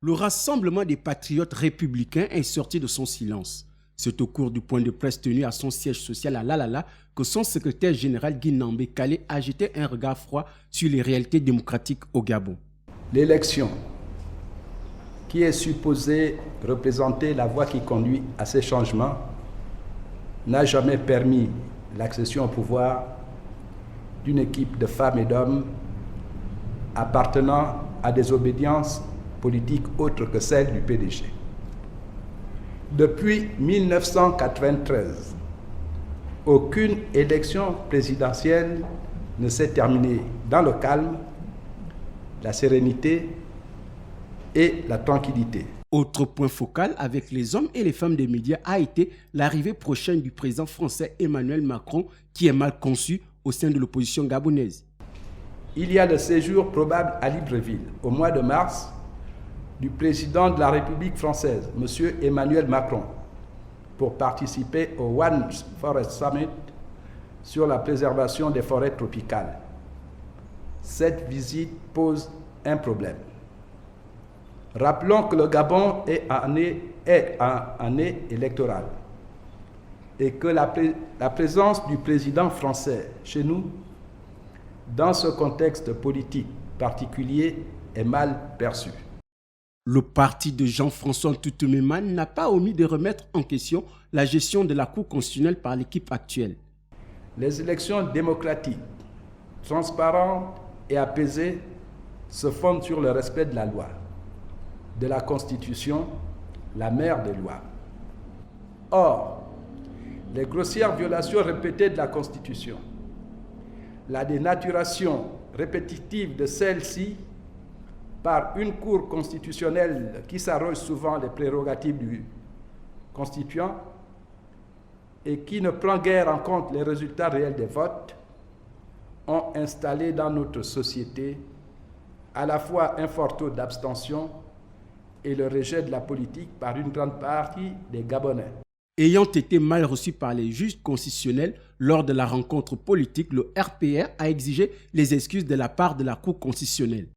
Le rassemblement des patriotes républicains est sorti de son silence. C'est au cours du point de presse tenu à son siège social à Lalala que son secrétaire général Guy Nambé Kalé a jeté un regard froid sur les réalités démocratiques au Gabon. L'élection, qui est supposée représenter la voie qui conduit à ces changements, n'a jamais permis l'accession au pouvoir d'une équipe de femmes et d'hommes appartenant à des obédiences politiques autres que celles du PDG. Depuis 1993, aucune élection présidentielle ne s'est terminée dans le calme, la sérénité et la tranquillité. Autre point focal avec les hommes et les femmes des médias a été l'arrivée prochaine du président français Emmanuel Macron qui est mal conçu au sein de l'opposition gabonaise. Il y a le séjour probable à Libreville au mois de mars du président de la République française, M. Emmanuel Macron, pour participer au One Forest Summit sur la préservation des forêts tropicales. Cette visite pose un problème. Rappelons que le Gabon est en année électorale et que la présence du président français chez nous, dans ce contexte politique particulier, est mal perçue. Le parti de Jean-François Ntoutou-Memane n'a pas omis de remettre en question la gestion de la Cour constitutionnelle par l'équipe actuelle. Les élections démocratiques, transparentes et apaisées se fondent sur le respect de la loi, de la Constitution, la mère des lois. Or, les grossières violations répétées de la Constitution, la dénaturation répétitive de celle-ci par une Cour constitutionnelle qui s'arroge souvent les prérogatives du constituant et qui ne prend guère en compte les résultats réels des votes, ont installé dans notre société à la fois un fort taux d'abstention et le rejet de la politique par une grande partie des Gabonais. Ayant été mal reçu par les juges constitutionnels lors de la rencontre politique, le RPR a exigé les excuses de la part de la Cour constitutionnelle.